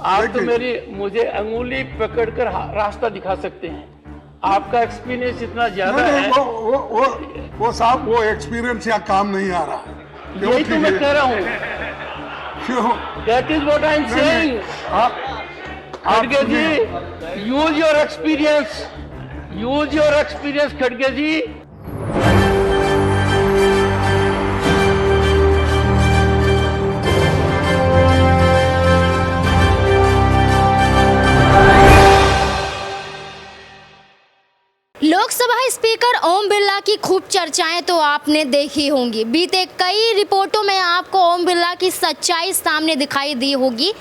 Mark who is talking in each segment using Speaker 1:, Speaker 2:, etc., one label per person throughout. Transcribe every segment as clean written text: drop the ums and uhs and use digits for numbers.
Speaker 1: आप तो मुझे अंगुली पकड़कर रास्ता दिखा सकते हैं। आपका एक्सपीरियंस इतना ज्यादा है।
Speaker 2: वो साहब, वो एक्सपीरियंस या काम नहीं आ रहा।
Speaker 1: यही तो मैं कह रहा हूँ। That is what I am saying. खड़गे जी, use your experience. Use your experience, खड़गे जी।
Speaker 3: लोकसभा स्पीकर ओम बिरला की खूब चर्चाएं तो आपने देखी होंगी। बीते कई रिपोर्टों में आपको ओम बिरला की सच्चाई सामने दिखाई दी होगी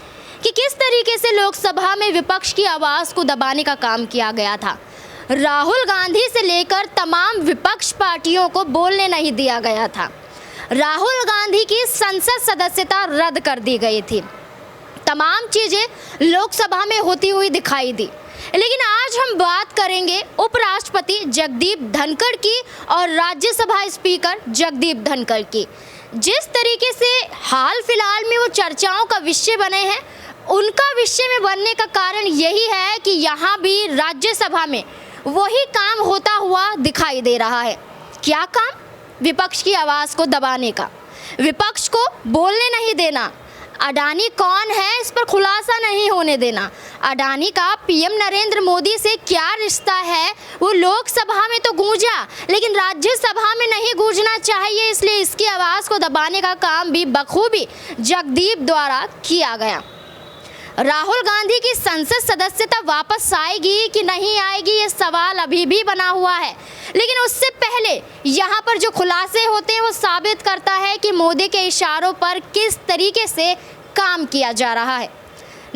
Speaker 3: कि किस तरीके से लोकसभा में विपक्ष की आवाज़ को दबाने का काम किया गया था। राहुल गांधी से लेकर तमाम विपक्ष पार्टियों को बोलने नहीं दिया गया था। राहुल गांधी की संसद सदस्यता रद्द कर दी गई थी। तमाम चीज़ें लोकसभा में होती हुई दिखाई दी। लेकिन आज हम बात करेंगे उपराष्ट्रपति जगदीप धनखड़ की और राज्यसभा स्पीकर जगदीप धनखड़ की। जिस तरीके से हाल फिलहाल में वो चर्चाओं का विषय बने हैं, उनका विषय में बनने का कारण यही है कि यहाँ भी राज्यसभा में वही काम होता हुआ दिखाई दे रहा है। क्या काम? विपक्ष की आवाज़ को दबाने का, विपक्ष को बोलने नहीं देना, अडानी कौन है इस पर खुलासा नहीं होने देना। अडानी का पीएम नरेंद्र मोदी से क्या रिश्ता है वो लोकसभा में तो गूंजा, लेकिन राज्यसभा में नहीं गूंजना चाहिए, इसलिए इसकी आवाज़ को दबाने का काम भी बखूबी जगदीप द्वारा किया गया। राहुल गांधी की संसद सदस्यता वापस आएगी कि नहीं आएगी ये सवाल अभी भी बना हुआ है। लेकिन उससे पहले यहाँ पर जो खुलासे होते हैं वो साबित करता है कि मोदी के इशारों पर किस तरीके से काम किया जा रहा है।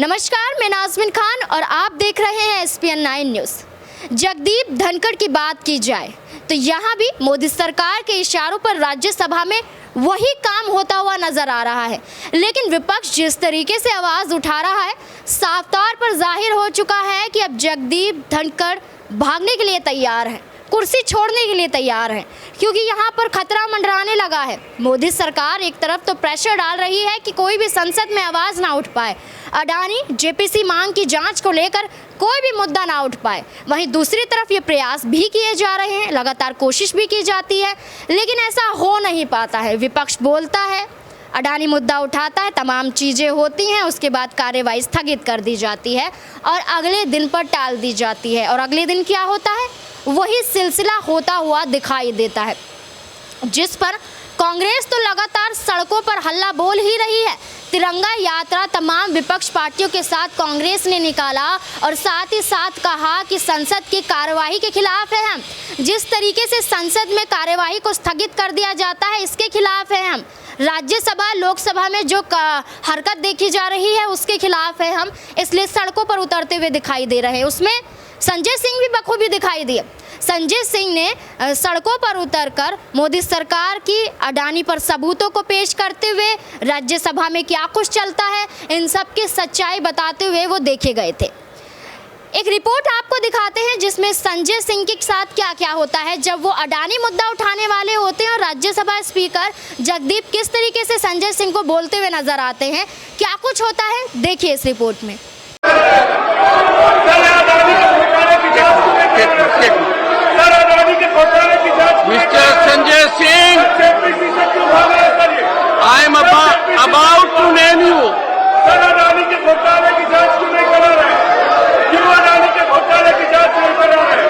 Speaker 3: नमस्कार, मैं नाज़मीन खान और आप देख रहे हैं SPN 9 न्यूज़। जगदीप धनखड़ की बात की जाए तो यहाँ भी मोदी सरकार के इशारों पर राज्यसभा में वही काम होता हुआ नजर आ रहा है। लेकिन विपक्ष जिस तरीके से आवाज़ उठा रहा है, साफ तौर पर जाहिर हो चुका है कि अब जगदीप धनखड़ भागने के लिए तैयार है, कुर्सी छोड़ने के लिए तैयार है, क्योंकि यहाँ पर खतरा मंडराने लगा है। मोदी सरकार एक तरफ तो प्रेशर डाल रही है कि कोई भी संसद में आवाज़ ना उठ पाए, अडानी जेपीसी मांग की जांच को लेकर कोई भी मुद्दा ना उठ पाए। वहीं दूसरी तरफ ये प्रयास भी किए जा रहे हैं, लगातार कोशिश भी की जाती है, लेकिन ऐसा हो नहीं पाता है। विपक्ष बोलता है, अडानी मुद्दा उठाता है, तमाम चीज़ें होती हैं, उसके बाद कार्यवाही स्थगित कर दी जाती है और अगले दिन पर टाल दी जाती है। और अगले दिन क्या होता है, वही सिलसिला होता हुआ दिखाई देता है, जिस पर कांग्रेस तो लगातार सड़कों पर हल्ला बोल ही रही है। तिरंगा यात्रा तमाम विपक्ष पार्टियों के साथ कांग्रेस ने निकाला और साथ ही साथ कहा कि संसद की कार्यवाही के खिलाफ है हम। जिस तरीके से संसद में कार्यवाही को स्थगित कर दिया जाता है, इसके खिलाफ है हम। राज्यसभा लोकसभा में जो हरकत देखी जा रही है उसके खिलाफ है हम, इसलिए सड़कों पर उतरते हुए दिखाई दे रहे हैं। उसमें संजय सिंह भी बखूबी दिखाई दिए। संजय सिंह ने सड़कों पर उतरकर मोदी सरकार की अडानी पर सबूतों को पेश करते हुए राज्यसभा में क्या कुछ चलता है इन सब की सच्चाई बताते हुए वो देखे गए थे। एक रिपोर्ट आपको दिखाते हैं जिसमें संजय सिंह के साथ क्या क्या होता है जब वो अडानी मुद्दा उठाने वाले होते हैं और राज्यसभा स्पीकर जगदीप किस तरीके से संजय सिंह को बोलते हुए नजर आते हैं। क्या कुछ होता है देखिए इस रिपोर्ट में।
Speaker 1: Mr. Sanjay Singh, I am about to name you.
Speaker 4: Sir, Adani के घोटाले की जांच क्यों नहीं करा रहे? क्यों अडानी के घोटाले की जांच नहीं करा रहे?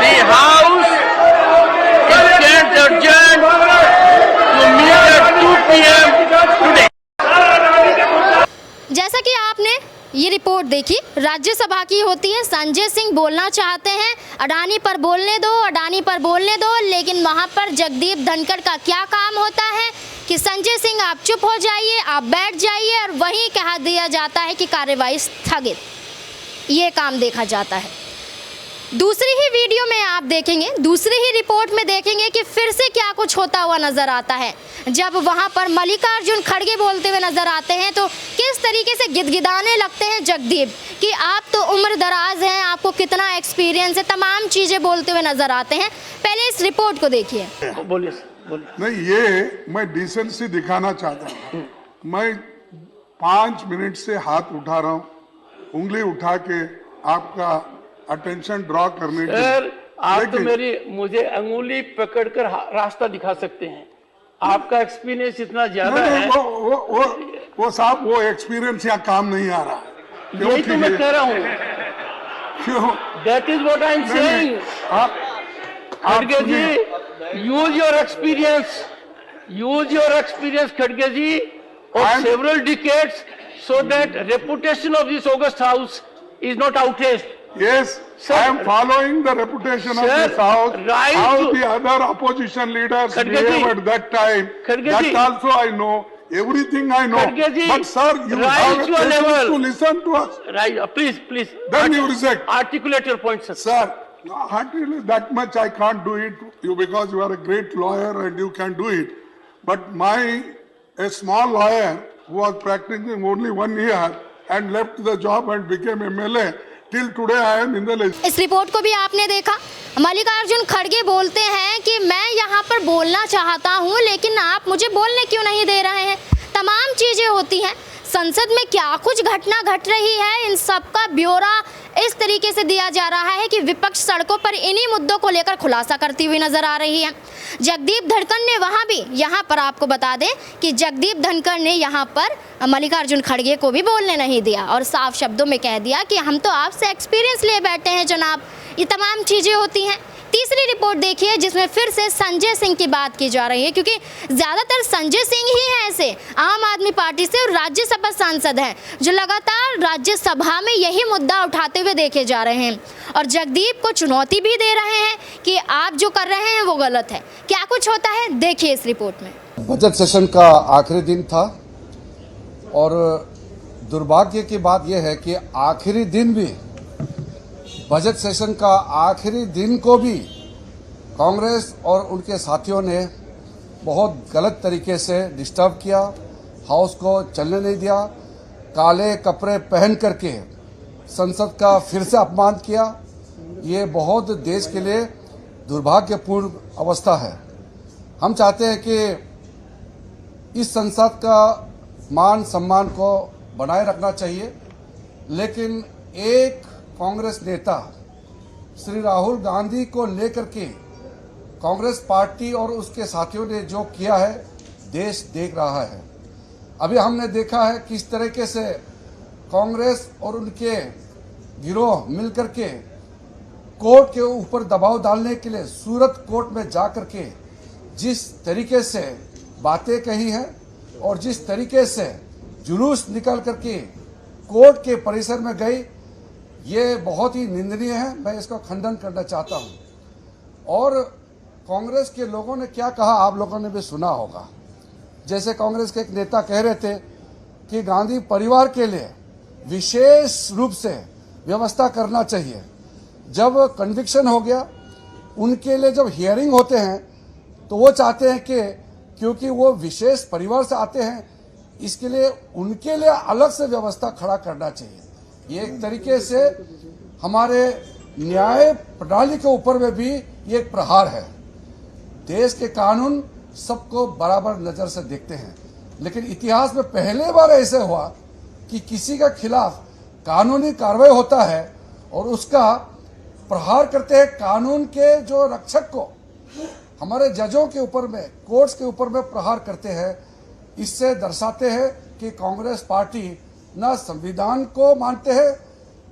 Speaker 1: The House is adjourned to meet at 2 PM today.
Speaker 3: जैसा कि आपने ये रिपोर्ट देखी, राज्यसभा की होती है। संजय सिंह बोलना चाहते हैं, अडानी पर बोलने दो, अडानी पर बोलने दो, लेकिन वहाँ पर जगदीप धनखड़ का क्या काम होता है कि संजय सिंह आप चुप हो जाइए, आप बैठ जाइए, और वहीं कहा दिया जाता है कि कार्यवाही स्थगित। ये काम देखा जाता है। दूसरी ही वीडियो में आप देखेंगे, दूसरी ही रिपोर्ट में देखेंगे कि फिर से क्या कुछ होता हुआ नजर आता है। जब वहां पर मल्लिकार्जुन खड़गे बोलते हुए नजर आते हैं तो किस तरीके से गिदगिदाने लगते हैं जगदीप कि आप तो उम्र दराज हैं, आपको कितना एक्सपीरियंस है, तमाम चीजें बोलते हुए नजर आते हैं। पहले इस रिपोर्ट को देखिए।
Speaker 1: बोलिए बोलिए।
Speaker 2: नहीं, ये मैं डिसेंसी दिखाना चाहता हूँ। मैं 5 मिनट से हाथ उठा रहा हूं, उंगली उठा के आपका अटेंशन ड्रॉ करने के
Speaker 1: सर आप तो
Speaker 2: लेकिन-
Speaker 1: मुझे अंगुली पकड़कर रास्ता दिखा सकते हैं। आपका एक्सपीरियंस इतना ज्यादा
Speaker 2: नहीं,
Speaker 1: है।
Speaker 2: वो साहब वो एक्सपीरियंस यहाँ काम नहीं आ रहा।
Speaker 1: यही तो मैं कह रहा हूँ।
Speaker 2: क्यों
Speaker 1: that is what I am saying.
Speaker 2: आप
Speaker 1: खड़गे
Speaker 2: सुनिए।
Speaker 1: जी, यूज योर एक्सपीरियंस, खड़गे जी,
Speaker 2: I
Speaker 1: of
Speaker 2: am-
Speaker 1: several decades, so that reputation of this august house is not outraged.
Speaker 2: Yes,
Speaker 1: Sir,
Speaker 2: I am following the reputation of
Speaker 1: sir,
Speaker 2: this house,
Speaker 1: right
Speaker 2: how
Speaker 1: to-
Speaker 2: the other opposition leaders
Speaker 1: Kharge ji,
Speaker 2: behaved at that time.
Speaker 1: Kharge
Speaker 2: That
Speaker 1: ji.
Speaker 2: also I know, everything I know.
Speaker 1: Kharge ji,
Speaker 2: But sir, you
Speaker 1: rise
Speaker 2: have
Speaker 1: to a
Speaker 2: patience
Speaker 1: level.
Speaker 2: to listen to us.
Speaker 1: Right, please.
Speaker 2: Then you reject.
Speaker 1: Articulate your point, sir.
Speaker 2: Sir, actually that much I can't do it you because you are a great lawyer and you can do it. But a small lawyer who was practicing only 1 year and left the job and became MLA, till today I am in the list.
Speaker 3: इस report को भी आपने देखा। मल्लिकार्जुन खड़गे बोलते हैं कि मैं यहाँ पर बोलना चाहता हूँ लेकिन आप मुझे बोलने क्यों नहीं दे रहे हैं। तमाम चीज़ें होती हैं, संसद में क्या कुछ घटना घट रही है, इन सब का ब्यौरा इस तरीके से दिया जा रहा है कि विपक्ष सड़कों पर इन्हीं मुद्दों को लेकर खुलासा करती हुई नजर आ रही है। जगदीप धनखड़ ने वहाँ भी, यहाँ पर आपको बता दें कि जगदीप धनखड़ ने यहाँ पर मल्लिकार्जुन खड़गे को भी बोलने नहीं दिया और साफ शब्दों में कह दिया कि हम तो आपसे एक्सपीरियंस लिए बैठे हैं जनाब। ये तमाम चीज़ें होती हैं। तीसरी रिपोर्ट देखिए जिसमें फिर से संजय सिंह की बात की जा रही है, क्योंकि ज़्यादातर संजय सिंह ही हैं ऐसे आम आदमी पार्टी से और राज्यसभा सांसद हैं जो लगातार राज्यसभा में यही मुद्दा उठाते हुए देखे जा रहे हैं और जगदीप को चुनौती भी दे रहे हैं कि आप जो कर रहे हैं वो गलत है। क्या कुछ होता है देखिए इस रिपोर्ट में।
Speaker 5: बजट सेशन का आखिरी दिन था और दुर्भाग्य की बात यह है कि आखिरी दिन भी, बजट सेशन का आखिरी दिन को भी कांग्रेस और उनके साथियों ने बहुत गलत तरीके से डिस्टर्ब किया, हाउस को चलने नहीं दिया, काले कपड़े पहन करके संसद का फिर से अपमान किया। ये बहुत देश के लिए दुर्भाग्यपूर्ण अवस्था है। हम चाहते हैं कि इस संसद का मान सम्मान को बनाए रखना चाहिए, लेकिन एक कांग्रेस नेता श्री राहुल गांधी को लेकर के कांग्रेस पार्टी और उसके साथियों ने जो किया है देश देख रहा है। अभी हमने देखा है किस तरीके से कांग्रेस और उनके गिरोह मिलकर के कोर्ट के ऊपर दबाव डालने के लिए सूरत कोर्ट में जाकर के जिस तरीके से बातें कही हैं और जिस तरीके से जुलूस निकाल करके कोर्ट के परिसर में गई, ये बहुत ही निंदनीय है। मैं इसका खंडन करना चाहता हूं। और कांग्रेस के लोगों ने क्या कहा आप लोगों ने भी सुना होगा। जैसे कांग्रेस के एक नेता कह रहे थे कि गांधी परिवार के लिए विशेष रूप से व्यवस्था करना चाहिए। जब कन्विक्शन हो गया, उनके लिए जब हियरिंग होते हैं तो वो चाहते हैं कि क्योंकि वो विशेष परिवार से आते हैं, इसके लिए उनके लिए अलग से व्यवस्था खड़ा करना चाहिए। ये एक तरीके से हमारे न्याय प्रणाली के ऊपर में भी ये एक प्रहार है। देश के कानून सबको बराबर नजर से देखते हैं, लेकिन इतिहास में पहले बार ऐसे हुआ कि किसी के खिलाफ कानूनी कार्रवाई होता है और उसका प्रहार करते हैं कानून के जो रक्षक को, हमारे जजों के ऊपर में, कोर्ट्स के ऊपर में प्रहार करते हैं। इससे दर्शाते हैं कि कांग्रेस पार्टी न संविधान को मानते हैं,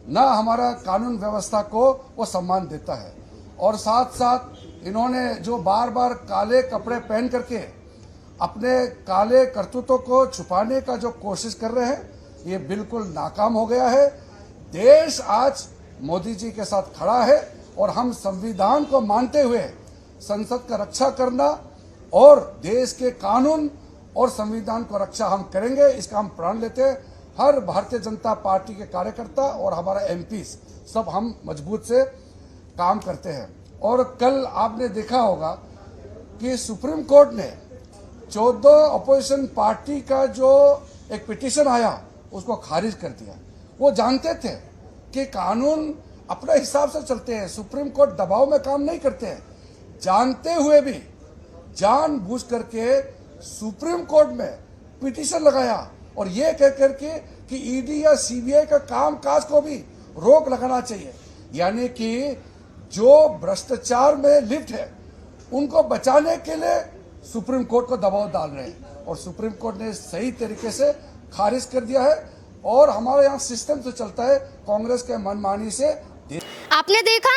Speaker 5: न हमारा कानून व्यवस्था को वो सम्मान देता है। और साथ साथ इन्होंने जो बार बार काले कपड़े पहन करके अपने काले करतूतों को छुपाने का जो कोशिश कर रहे हैं, ये बिल्कुल नाकाम हो गया है। देश आज मोदी जी के साथ खड़ा है और हम संविधान को मानते हुए संसद का रक्षा करना और देश के कानून और संविधान को रक्षा हम करेंगे, इसका हम प्रण लेते हैं। हर भारतीय जनता पार्टी के कार्यकर्ता और हमारा एमपी सब हम मजबूत से काम करते हैं। और कल आपने देखा होगा कि सुप्रीम कोर्ट ने 14 अपोजिशन पार्टी का जो एक पिटीशन आया उसको खारिज कर दिया। वो जानते थे कि कानून अपने हिसाब से चलते हैं, सुप्रीम कोर्ट दबाव में काम नहीं करते हैं। जानते हुए भी जानबूझ करके सुप्रीम कोर्ट में पिटीशन लगाया और ये कह करके कि ईडी या सीबीआई का कामकाज को भी रोक लगाना चाहिए, यानी कि जो भ्रष्टाचार में लिप्त है उनको बचाने के लिए सुप्रीम कोर्ट को दबाव डाल रहे हैं, और सुप्रीम कोर्ट ने सही तरीके से खारिज कर दिया है। और हमारे यहाँ सिस्टम जो चलता है कांग्रेस के मनमानी से।
Speaker 3: आपने देखा,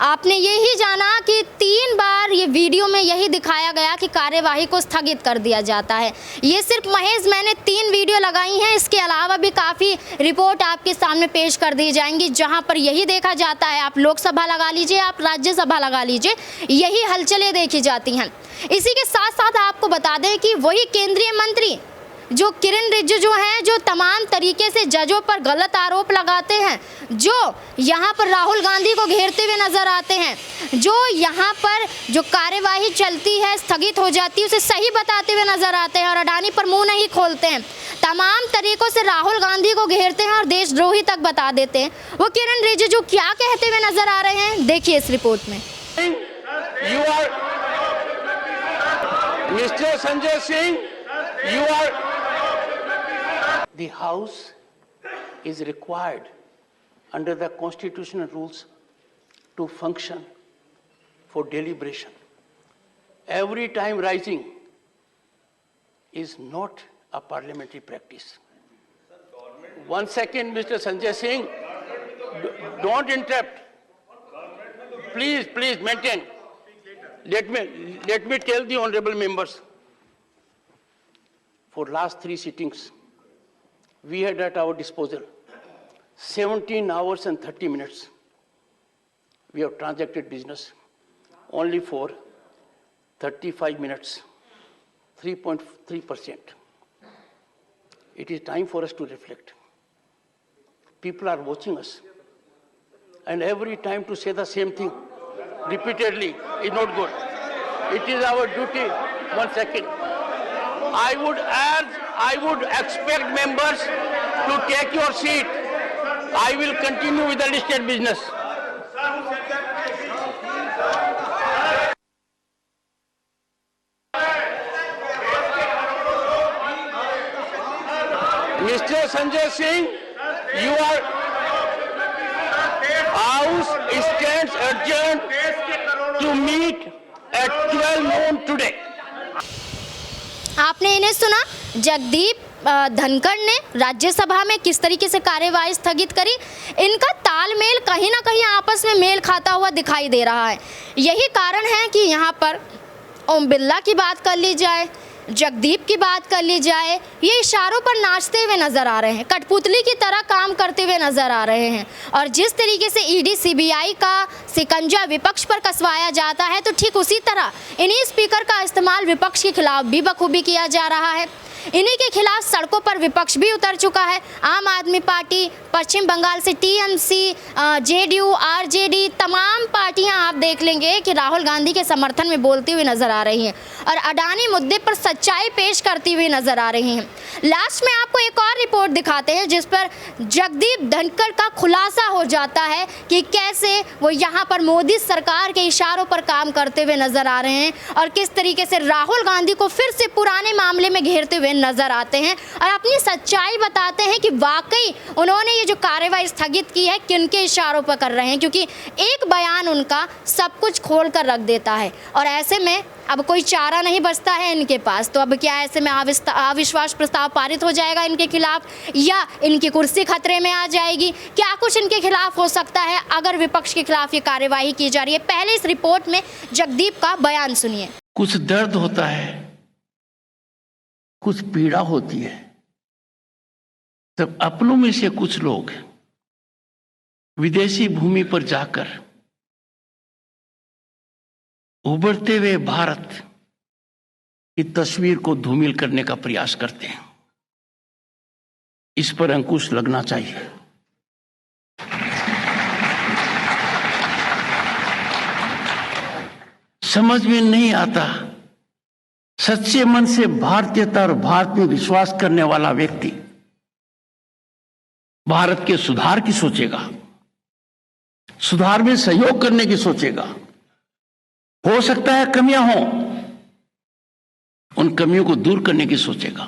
Speaker 3: आपने यही जाना कि 3 बार ये वीडियो में यही दिखाया गया कि कार्यवाही को स्थगित कर दिया जाता है। ये सिर्फ महज मैंने 3 वीडियो लगाई हैं, इसके अलावा भी काफ़ी रिपोर्ट आपके सामने पेश कर दी जाएंगी जहां पर यही देखा जाता है। आप लोकसभा लगा लीजिए, आप राज्यसभा लगा लीजिए, यही हलचलें देखी जाती हैं। इसी के साथ साथ आपको बता दें कि वही केंद्रीय मंत्री जो किरण रिजिजू हैं, जो तमाम तरीके से जजों पर गलत आरोप लगाते हैं, जो यहाँ पर राहुल गांधी को घेरते हुए नजर आते हैं, जो यहाँ पर जो कार्यवाही चलती है स्थगित हो जाती है उसे सही बताते हुए नजर आते हैं और अडानी पर मुंह नहीं खोलते हैं, तमाम तरीकों से राहुल गांधी को घेरते हैं और देशद्रोही तक बता देते हैं। वो किरण रिजिजू क्या कहते हुए नजर आ रहे हैं, देखिए इस रिपोर्ट में।
Speaker 1: Mister Sanjay Singh, you are. The House is required under the constitutional rules to function for deliberation. Every time rising is not a parliamentary practice. 1 second, Mr. Sanjay Singh, don't interrupt. Please maintain. Let me tell the honorable members. For last 3 sittings, we had at our disposal 17 hours and 30 minutes. We have transacted business only for 35 minutes, 3.3%. It is time for us to reflect. People are watching us, and every time to say the same thing repeatedly is not good. It is our duty. 1 second. I would expect members to take your seat. I will continue with the listed business. Mr. Sanjay Singh, House stands adjourned to meet at 12 noon today.
Speaker 3: आपने इन्हें सुना, जगदीप धनखड़ ने राज्यसभा में किस तरीके से कार्यवाही स्थगित करी। इनका तालमेल कहीं ना कहीं आपस में मेल खाता हुआ दिखाई दे रहा है। यही कारण है कि यहाँ पर ओम बिरला की बात कर ली जाए, जगदीप की बात कर ली जाए, ये इशारों पर नाचते हुए नजर आ रहे हैं, कठपुतली की तरह काम करते हुए नजर आ रहे हैं। और जिस तरीके से ईडी सीबीआई का सिकंजा विपक्ष पर कसवाया जाता है, तो ठीक उसी तरह इन्हीं स्पीकर का इस्तेमाल विपक्ष के खिलाफ भी बखूबी किया जा रहा है। इन्हीं के खिलाफ सड़कों पर विपक्ष भी उतर चुका है। आम आदमी पार्टी, पश्चिम बंगाल से टीएमसी, जेडीयू, आरजेडी, तमाम पार्टियां आप देख लेंगे कि राहुल गांधी के समर्थन में बोलती हुई नजर आ रही हैं और अडानी मुद्दे पर सच्चाई पेश करती हुई नजर आ रही हैं। लास्ट में आपको एक और रिपोर्ट दिखाते हैं जिस पर जगदीप धनखड़ का खुलासा हो जाता है कि कैसे वो यहाँ पर मोदी सरकार के इशारों पर काम करते हुए नजर आ रहे हैं और किस तरीके से राहुल गांधी को फिर से पुराने मामले में घेरते हुए नजर आते हैं और अपनी सच्चाई बताते हैं कि वाकई उन्होंने ये जो कार्रवाई स्थगित की है किनके इशारों पर कर रहे हैं, क्योंकि एक बयान उनका सब कुछ खोल कर रख देता है। और ऐसे में अब कोई चारा नहीं बचता है इनके पास। तो अब क्या ऐसे में अविश्वास प्रस्ताव पारित हो जाएगा इनके खिलाफ, या इनकी कुर्सी खतरे में आ जाएगी? क्या कुछ इनके खिलाफ हो सकता है अगर विपक्ष के खिलाफ ये कार्यवाही की जा रही है? पहले इस रिपोर्ट में जगदीप का बयान सुनिए।
Speaker 1: कुछ दर्द होता है, कुछ पीड़ा होती है, तब अपनों में से कुछ लोग विदेशी भूमि पर जाकर उभरते हुए भारत की तस्वीर को धूमिल करने का प्रयास करते हैं। इस पर अंकुश लगना चाहिए। समझ में नहीं आता, सच्चे मन से भारतीयता और भारत में विश्वास करने वाला व्यक्ति भारत के सुधार की सोचेगा, सुधार में सहयोग करने की सोचेगा। हो सकता है कमियां हों, उन कमियों को दूर करने की सोचेगा।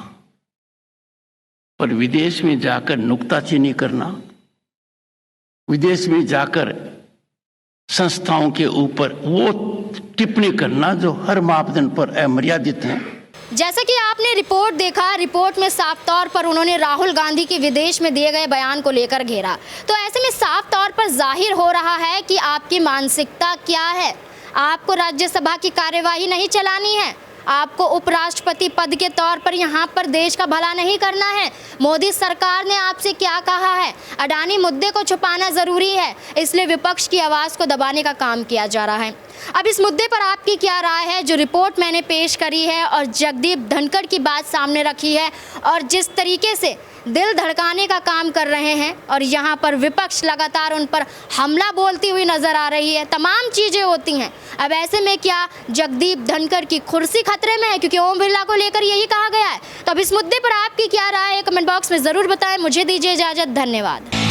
Speaker 1: पर विदेश में जाकर नुक्ताचीनी करना, विदेश में जाकर संस्थाओं के ऊपर वो टिप्पणी करना जो हर मापदंड पर अमर्यादित है।
Speaker 3: जैसा कि आपने रिपोर्ट देखा, रिपोर्ट में साफ तौर पर उन्होंने राहुल गांधी के विदेश में दिए गए बयान को लेकर घेरा। तो ऐसे में साफ तौर पर जाहिर हो रहा है कि आपकी मानसिकता क्या है। आपको राज्यसभा की कार्यवाही नहीं चलानी है, आपको उपराष्ट्रपति पद के तौर पर यहाँ पर देश का भला नहीं करना है। मोदी सरकार ने आपसे क्या कहा है? अडानी मुद्दे को छुपाना जरूरी है, इसलिए विपक्ष की आवाज़ को दबाने का काम किया जा रहा है। अब इस मुद्दे पर आपकी क्या राय है? जो रिपोर्ट मैंने पेश करी है और जगदीप धनखड़ की बात सामने रखी है और जिस तरीके से दिल धड़काने का काम कर रहे हैं और यहाँ पर विपक्ष लगातार उन पर हमला बोलती हुई नजर आ रही है, तमाम चीज़ें होती हैं। अब ऐसे में क्या जगदीप धनखड़ की कुर्सी खतरे में है? क्योंकि ओम बिरला को लेकर यही कहा गया है। तो अब इस मुद्दे पर आपकी क्या राय है? कमेंट बॉक्स में ज़रूर बताएं। मुझे दीजिए इजाज़त, धन्यवाद।